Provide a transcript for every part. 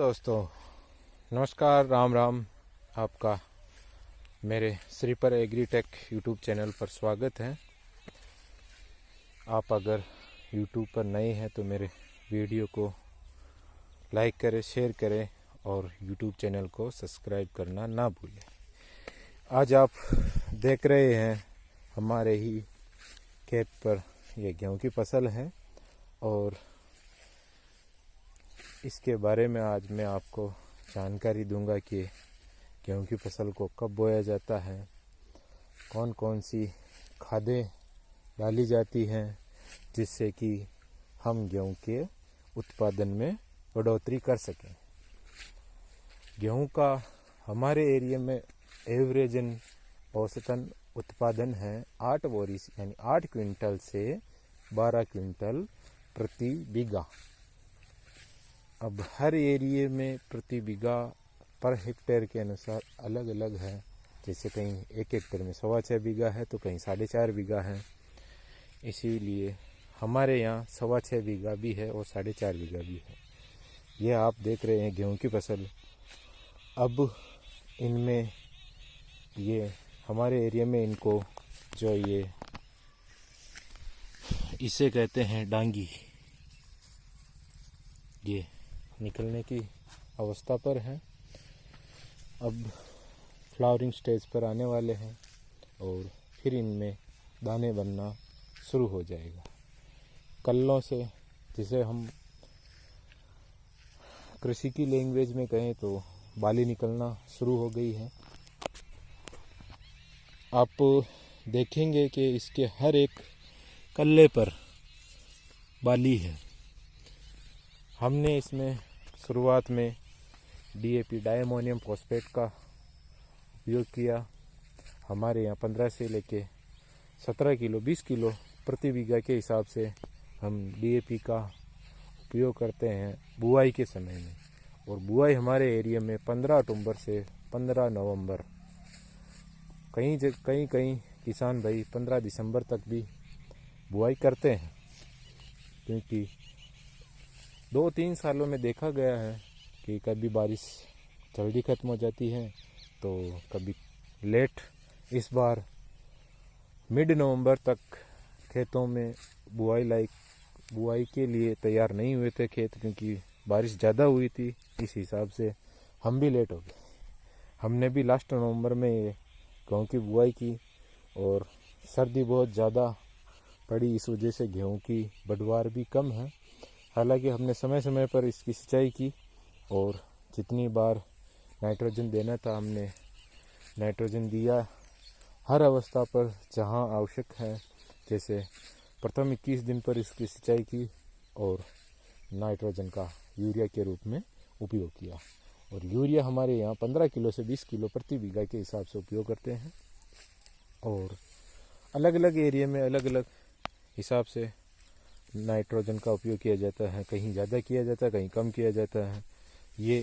Hello दोस्तों, नमस्कार, राम राम। आपका मेरे श्रीपर एग्रीटेक यूट्यूब चैनल पर स्वागत है। आप अगर यूट्यूब पर नए हैं तो मेरे वीडियो को लाइक करें, शेयर करें और यूट्यूब चैनल को सब्सक्राइब करना ना भूलें। आज आप देख रहे हैं हमारे ही खेत पर ये गेहूं की फसल है और इसके बारे में आज मैं आपको जानकारी दूंगा कि गेहूं की फसल को कब बोया जाता है, कौन कौन सी खादें डाली जाती हैं जिससे कि हम गेहूं के उत्पादन में बढ़ोतरी कर सकें। गेहूं का हमारे एरिया में एवरेजन औसतन उत्पादन है 8 बोरी यानी 8 क्विंटल से 12 क्विंटल प्रति बीघा। अब हर एरिए में प्रति बीघा पर हेक्टेयर के अनुसार अलग अलग है। जैसे कहीं 1 हेक्टेयर में 6.25 बीघा है तो कहीं 4.5 बीघा है। इसीलिए हमारे यहाँ 6.25 बीघा भी है और 4.5 बीघा भी है। ये आप देख रहे हैं गेहूं की फसल। अब इनमें ये हमारे एरिया में इनको जो ये इसे कहते हैं डांगी, ये निकलने की अवस्था पर है। अब फ्लावरिंग स्टेज पर आने वाले हैं और फिर इनमें दाने बनना शुरू हो जाएगा। कल्लों से, जिसे हम कृषि की लैंग्वेज में कहें तो बाली निकलना शुरू हो गई है। आप देखेंगे कि इसके हर एक कल्ले पर बाली है। हमने इसमें शुरुआत में डीएपी डायमोनियम फॉस्फेट का उपयोग किया। हमारे यहाँ 15 से लेके 17 किलो 20 किलो प्रति बीघा के हिसाब से हम डीएपी का उपयोग करते हैं बुआई के समय में। और बुआई हमारे एरिया में 15 अक्टूबर से 15 नवंबर, कहीं किसान भाई 15 दिसंबर तक भी बुआई करते हैं, क्योंकि 2-3 सालों में देखा गया है कि कभी बारिश जल्दी ख़त्म हो जाती है तो कभी लेट। इस बार मिड नवंबर तक खेतों में बुआई के लिए तैयार नहीं हुए थे खेत, क्योंकि बारिश ज़्यादा हुई थी। इस हिसाब से हम भी लेट हो गए। हमने भी लास्ट नवंबर में गेहूं की बुआई की और सर्दी बहुत ज़्यादा पड़ी, इस वजह से गेहूं की पैदावार भी कम है। हालांकि हमने समय समय पर इसकी सिंचाई की और जितनी बार नाइट्रोजन देना था हमने नाइट्रोजन दिया हर अवस्था पर जहां आवश्यक है। जैसे प्रथम 21 दिन पर इसकी सिंचाई की और नाइट्रोजन का यूरिया के रूप में उपयोग किया। और यूरिया हमारे यहाँ 15 किलो से 20 किलो प्रति बीघा के हिसाब से उपयोग करते हैं। और अलग अलग एरिया में अलग अलग हिसाब से नाइट्रोजन का उपयोग किया जाता है। कहीं ज़्यादा किया जाता है, कहीं कम किया जाता है। ये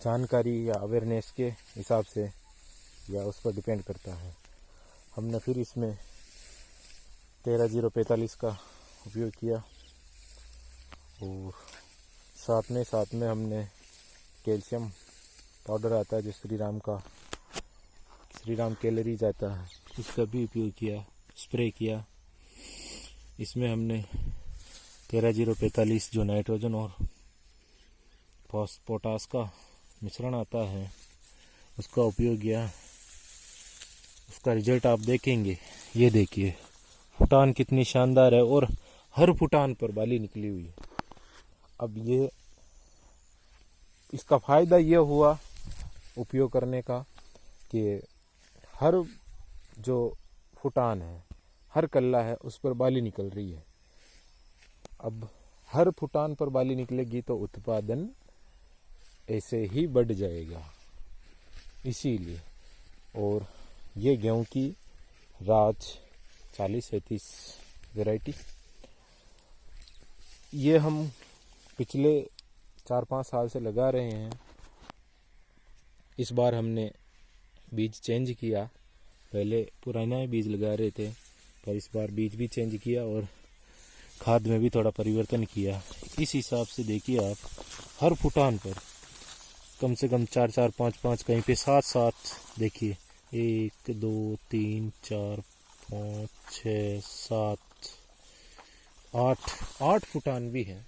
जानकारी या अवेयरनेस के हिसाब से या उस पर डिपेंड करता है। हमने फिर इसमें 13-0-45 का उपयोग किया और साथ में हमने कैल्शियम पाउडर आता है जो श्रीराम कैलोरीज आता है, इसका भी उपयोग किया, स्प्रे किया। इसमें हमने 13-0-45 जो नाइट्रोजन और पोटास का मिश्रण आता है उसका उपयोग किया। उसका रिजल्ट आप देखेंगे। ये देखिए फुटान कितनी शानदार है और हर फुटान पर बाली निकली हुई है। अब ये इसका फायदा ये हुआ उपयोग करने का कि हर जो फुटान है, हर कल्ला है, उस पर बाली निकल रही है। अब हर फुटान पर बाली निकलेगी तो उत्पादन ऐसे ही बढ़ जाएगा। इसीलिए और ये गेहूं की राज 40-37 वैरायटी, ये हम पिछले 4-5 साल से लगा रहे हैं। इस बार हमने बीज चेंज किया। पहले पुराना बीज लगा रहे थे, पर इस बार बीज भी चेंज किया और खाद में भी थोड़ा परिवर्तन किया। इस हिसाब से देखिए आप, हर फुटान पर कम से कम 4-4, 5-5, कहीं पे 7-7, देखिए 1 2 3 4 5 6 7 8 फुटान भी हैं।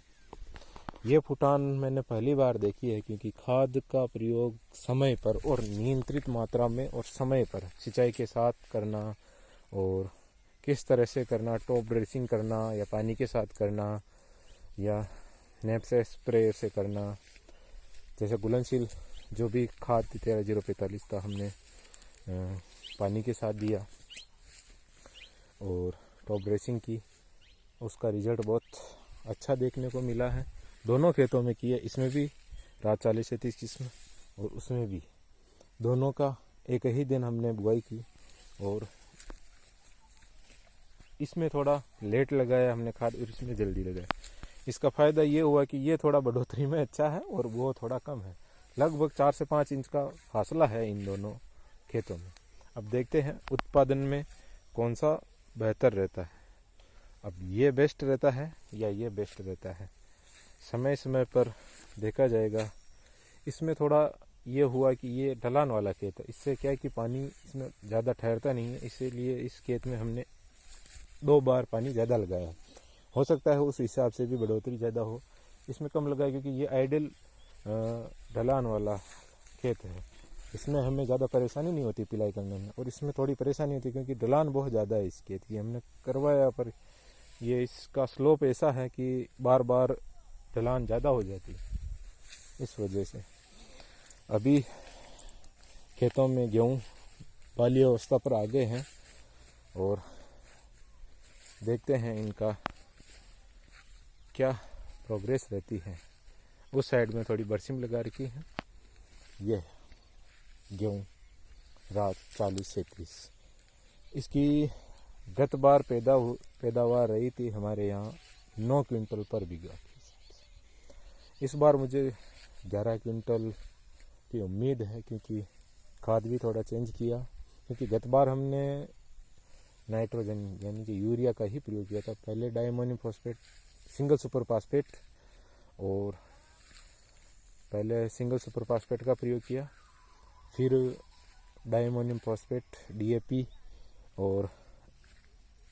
ये फुटान मैंने पहली बार देखी है, क्योंकि खाद का प्रयोग समय पर और नियंत्रित मात्रा में और समय पर सिंचाई के साथ करना, और किस तरह से करना, टॉप ड्रेसिंग करना या पानी के साथ करना या नैप से स्प्रे से करना, जैसे घुलनशील जो भी खाद 13-045 था हमने पानी के साथ दिया और टॉप ड्रेसिंग की, उसका रिजल्ट बहुत अच्छा देखने को मिला है। दोनों खेतों में किया, इसमें भी रात 40-37 किस्म और उसमें भी, दोनों का एक ही दिन हमने बुआई की, और इसमें थोड़ा लेट लगाया हमने खाद और इसमें जल्दी लगाया। इसका फ़ायदा ये हुआ कि ये थोड़ा बढ़ोतरी में अच्छा है और वो थोड़ा कम है, लगभग 4 से 5 इंच का फासला है इन दोनों खेतों में। अब देखते हैं उत्पादन में कौन सा बेहतर रहता है। अब ये बेस्ट रहता है या ये बेस्ट रहता है, समय समय पर देखा जाएगा। इसमें थोड़ा ये हुआ कि ये ढलान वाला खेत है, इससे क्या है कि पानी इसमें ज़्यादा ठहरता नहीं है, इसीलिए इस खेत में हमने 2 बार पानी ज़्यादा लगाया है। हो सकता है उस हिसाब से भी बढ़ोतरी ज़्यादा हो, इसमें कम लगाया क्योंकि ये आइडियल ढलान वाला खेत है। इसमें हमें ज़्यादा परेशानी नहीं होती पिलाई करने में, और इसमें थोड़ी परेशानी होती है क्योंकि ढलान बहुत ज़्यादा है इस खेत की। हमने करवाया पर ये इसका स्लोप ऐसा है कि बार बार ढलान ज़्यादा हो जाती है, इस वजह से। अभी खेतों में गेहूँ बाली अवस्था पर आ गए हैं और देखते हैं इनका क्या प्रोग्रेस रहती है। उस साइड में थोड़ी बरसिम लगा रखी है। ये गेहूँ रात 40-37, इसकी गत बार पैदावार रही थी हमारे यहाँ 9 क्विंटल पर बीघा। इस बार मुझे 11 क्विंटल की उम्मीद है, क्योंकि खाद भी थोड़ा चेंज किया। क्योंकि गत बार हमने नाइट्रोजन यानी कि यूरिया का ही प्रयोग किया था। पहले diammonium phosphate, single super phosphate, और पहले सिंगल सुपर फास्फेट का प्रयोग किया, फिर डायमोनियम फॉस्फेट, DAP, और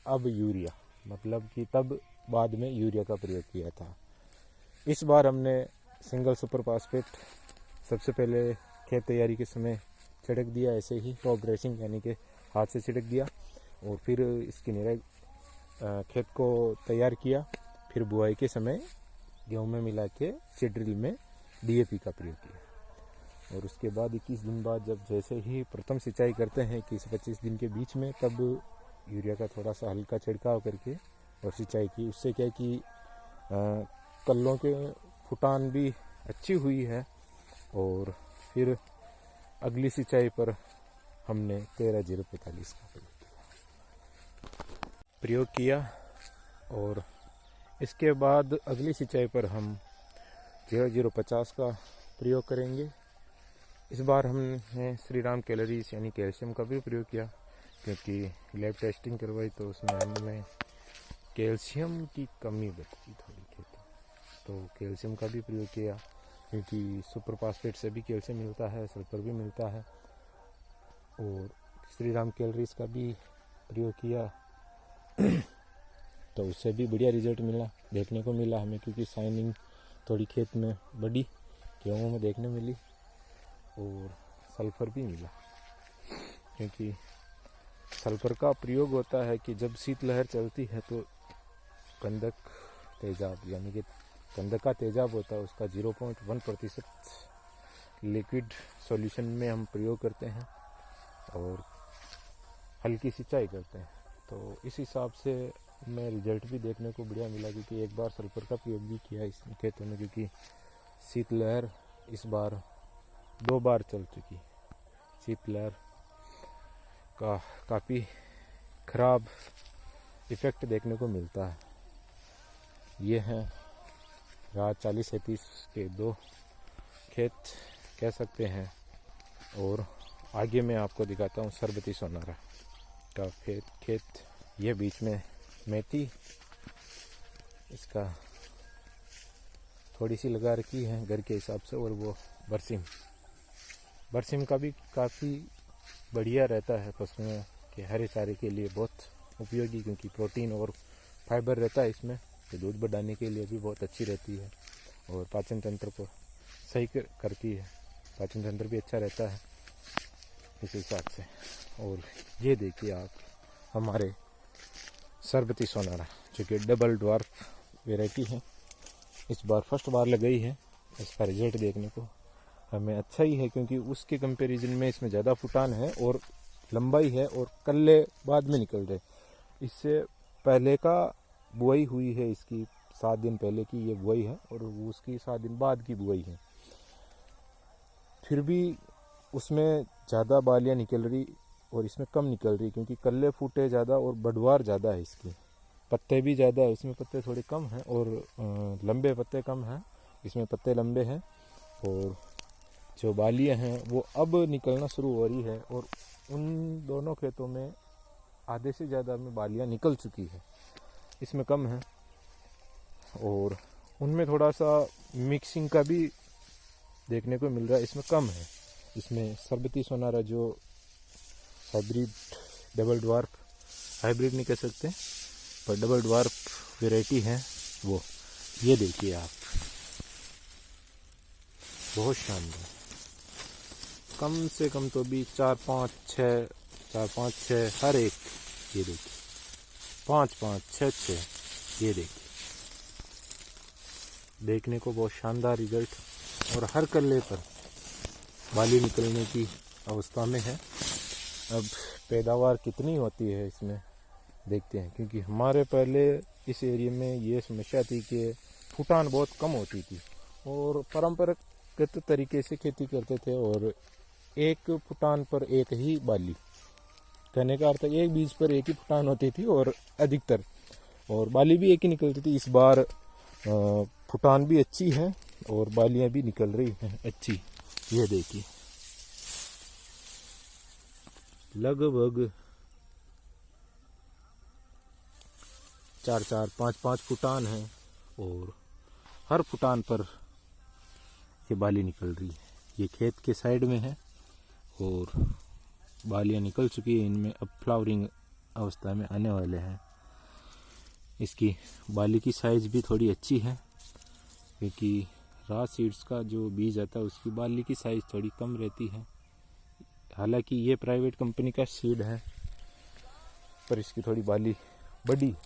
अब यूरिया, मतलब कि तब बाद में यूरिया का प्रयोग किया था। इस बार हमने सिंगल सुपर फास्फेट सबसे पहले खेत तैयारी के समय छिड़क दिया, ऐसे ही टॉप ड्रेसिंग यानी कि हाथ से छिड़क दिया, और फिर इसकी निराई खेत को तैयार किया। फिर बुआई के समय गेहूँ में मिला के सीड ड्रिल में DAP का प्रयोग किया, और उसके बाद 21 दिन बाद जब जैसे ही प्रथम सिंचाई करते हैं 21-25 दिन के बीच में, तब यूरिया का थोड़ा सा हल्का छिड़काव करके और सिंचाई की। उससे क्या है कि कल्लों के फुटान भी अच्छी हुई है। और फिर अगली सिंचाई पर हमने 13-045 का प्रयोग किया, और इसके बाद अगली सिंचाई पर हम 13-050 का प्रयोग करेंगे। इस बार हमने श्रीराम कैलोरीज यानी कैल्शियम का भी प्रयोग किया, क्योंकि लैब टेस्टिंग करवाई तो उसमें हमें कैल्शियम की कमी बची थोड़ी खेती, तो कैल्शियम का भी प्रयोग किया। क्योंकि सुपर फास्फेट से भी कैल्शियम मिलता है, सल्फर भी मिलता है, और श्रीराम कैलोरीज का भी प्रयोग किया तो उससे भी बढ़िया रिजल्ट देखने को मिला हमें, क्योंकि शाइनिंग थोड़ी खेत में बड़ी गेहूँ में देखने मिली, और सल्फर भी मिला। क्योंकि सल्फर का प्रयोग होता है कि जब शीतलहर चलती है तो गंधक तेजाब यानी कि गंधक का तेजाब होता है, उसका 0.1% लिक्विड सॉल्यूशन में हम प्रयोग करते हैं और हल्की सिंचाई करते हैं। तो इस हिसाब से हमें रिजल्ट भी देखने को बढ़िया मिला, क्योंकि एक बार सल्फर का प्रयोग भी किया इस खेतों में, क्योंकि शीतलहर इस बार 2 बार चल चुकी। शीतलहर का काफ़ी ख़राब इफ़ेक्ट देखने को मिलता है। ये हैं रात 40-37 के 2 खेत कह सकते हैं, और आगे मैं आपको दिखाता हूँ सरबती सोनारा का खेत। ये बीच में मेथी इसका थोड़ी सी लगा रखी है घर के हिसाब से, और वो बरसिम का भी काफ़ी बढ़िया रहता है पशुओं के हरे चारे के लिए, बहुत उपयोगी, क्योंकि प्रोटीन और फाइबर रहता है इसमें, तो दूध बढ़ाने के लिए भी बहुत अच्छी रहती है और पाचन तंत्र को सही करती है, पाचन तंत्र भी अच्छा रहता है इस हिसाब से। और ये देखिए आप, हमारे सरबती सोनारा जो कि डबल ड्वार्फ वैरायटी है, इस बार फर्स्ट बार लगाई है। इसका रिजल्ट देखने को हमें अच्छा ही है, क्योंकि उसके कंपैरिजन में इसमें ज़्यादा फुटान है और लंबाई है, और कल्ले बाद में निकल रहे। इससे पहले का बुआई हुई है, इसकी 7 दिन पहले की ये बुआई है, और उसकी 7 दिन बाद की बुआई है। फिर भी उसमें ज़्यादा बालियाँ निकल रही और इसमें कम निकल रही, क्योंकि कल्ले फूटे ज़्यादा और बढ़वार ज़्यादा है इसकी। पत्ते भी ज़्यादा है, इसमें पत्ते थोड़े कम हैं और लंबे पत्ते कम हैं, इसमें पत्ते लंबे हैं। और जो बालियाँ हैं वो अब निकलना शुरू हो रही है, और उन दोनों खेतों में आधे से ज़्यादा में बालियाँ निकल चुकी है, इसमें कम है। और उनमें थोड़ा सा मिक्सिंग का भी देखने को मिल रहा है, इसमें कम है। इसमें सरबती सोनारा जो हाइब्रिड डबल ड्वार्फ, हाइब्रिड नहीं कह सकते पर डबल ड्वार्फ वैरायटी है वो, ये देखिए आप, बहुत शानदार। कम से कम तो भी 4-5, 6 हर एक, ये देखिए 5-5, 6-6, ये देखिए, देखने को बहुत शानदार रिजल्ट, और हर कल्ले पर बाली निकलने की अवस्था में है। अब पैदावार कितनी होती है इसमें देखते हैं, क्योंकि हमारे पहले इस एरिया में ये समस्या थी कि फुटान बहुत कम होती थी, और परंपरागत तरीके से खेती करते थे, और एक फुटान पर एक ही बाली, कहने का अर्थ एक बीज पर एक ही फुटान होती थी, और अधिकतर, और बाली भी एक ही निकलती थी। इस बार फुटान भी अच्छी है और बालियां भी निकल रही हैं अच्छी, ये देखिए लगभग 4-4, 5-5 फुटान है, और हर फुटान पर ये बाली निकल रही है। ये खेत के साइड में है और बालियां निकल चुकी है, इनमें अब फ्लावरिंग अवस्था में आने वाले हैं। इसकी बाली की साइज भी थोड़ी अच्छी है, क्योंकि रा सीड्स का जो बीज आता है उसकी बाली की साइज थोड़ी कम रहती है। हालांकि ये प्राइवेट कंपनी का सीड है, पर इसकी थोड़ी बाली बड़ी।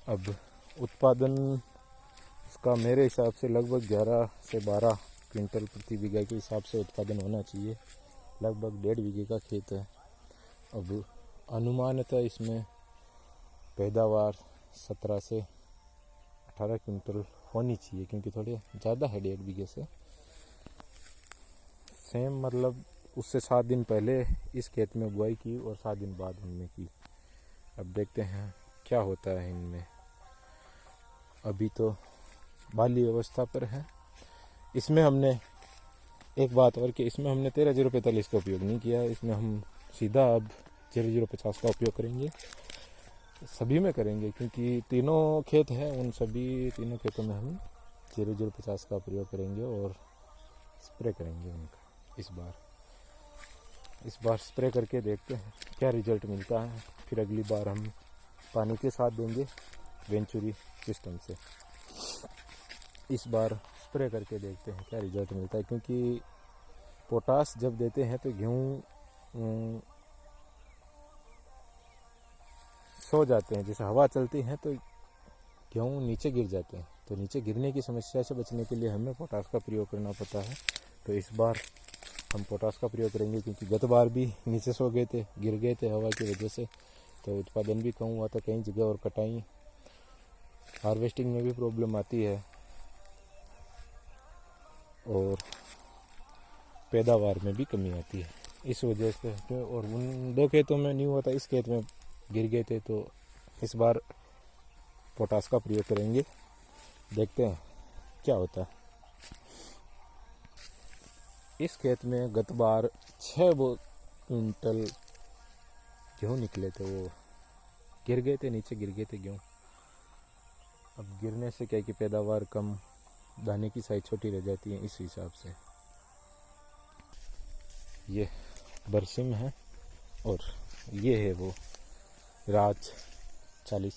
अब उत्पादन इसका मेरे हिसाब से लगभग 11 से 12 क्विंटल प्रति बीघा के हिसाब से उत्पादन होना चाहिए। लगभग 1.5 बीघे का खेत है। अब अनुमानतः इसमें पैदावार 17 से 18 क्विंटल होनी चाहिए, क्योंकि थोड़े ज़्यादा है 1.5 बीघे से। सेम मतलब उससे 7 दिन पहले इस खेत में बुआई की और 7 दिन बाद उनमें की। अब देखते हैं क्या होता है इनमें। अभी तो बाली अवस्था पर है। इसमें हमने एक बात और कि इसमें हमने 13-045 का उपयोग नहीं किया। इसमें हम सीधा अब 0-050 का उपयोग करेंगे, सभी में करेंगे, क्योंकि तीनों खेत हैं, उन सभी तीनों खेतों में हम 0-050 का प्रयोग करेंगे और स्प्रे करेंगे उनका। इस बार स्प्रे करके देखते हैं क्या रिजल्ट मिलता है। फिर अगली बार हम पानी के साथ देंगे वेंचुरी सिस्टम से। इस बार स्प्रे करके देखते हैं क्या रिजल्ट मिलता है, क्योंकि पोटास जब देते हैं तो गेहूँ सो जाते हैं, जैसे हवा चलती है तो गेहूँ नीचे गिर जाते हैं। तो नीचे गिरने की समस्या से बचने के लिए हमें पोटास का प्रयोग करना पड़ता है। तो इस बार हम पोटास का प्रयोग करेंगे, क्योंकि गत बार भी नीचे सो गए थे, गिर गए थे हवा की वजह से, तो उत्पादन भी कम हुआ था कई जगह, और कटाई हार्वेस्टिंग में भी प्रॉब्लम आती है, और पैदावार में भी कमी आती है इस वजह से। और उन 2 खेतों में नहीं हुआ था, इस खेत में गिर गए थे, तो इस बार पोटास का प्रयोग करेंगे, देखते हैं क्या होता है। इस खेत में गत बार 6 क्विंटल गेहूँ निकले थे, वो गिर गए थे, नीचे गिर गए थे गेहूँ। अब गिरने से क्या कि पैदावार कम, दाने की साइज छोटी रह जाती है, इस हिसाब से। ये बरसिम है और ये है वो राज 40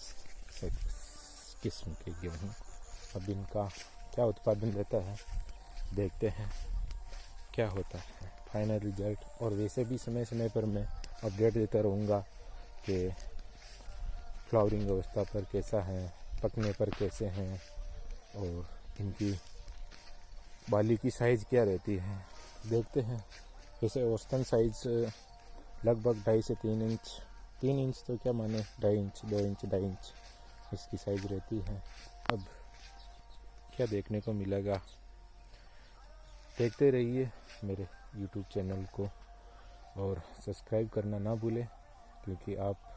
किस्म के गेहूँ। अब इनका क्या उत्पादन रहता है देखते हैं क्या होता है फाइनल रिजल्ट। और वैसे भी समय समय पर मैं अपडेट देता रहूँगा कि फ्लावरिंग अवस्था पर कैसा है, पकने पर कैसे हैं और इनकी बाली की साइज़ क्या रहती है देखते हैं। वैसे औसतन साइज़ लगभग 2.5 से 3 इंच, 3 इंच तो क्या माने, 2.5 इंच, 2 इंच, 2.5 इंच इसकी साइज़ रहती है। अब क्या देखने को मिलेगा, देखते रहिए मेरे YouTube चैनल को और सब्सक्राइब करना ना भूलें, क्योंकि आप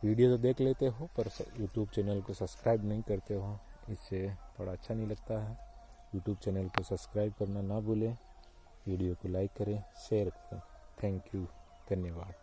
वीडियो तो देख लेते हो पर YouTube चैनल को सब्सक्राइब नहीं करते हो, इससे थोड़ा अच्छा नहीं लगता है। YouTube चैनल को सब्सक्राइब करना ना भूलें, वीडियो को लाइक करें, शेयर करें। थैंक यू, धन्यवाद।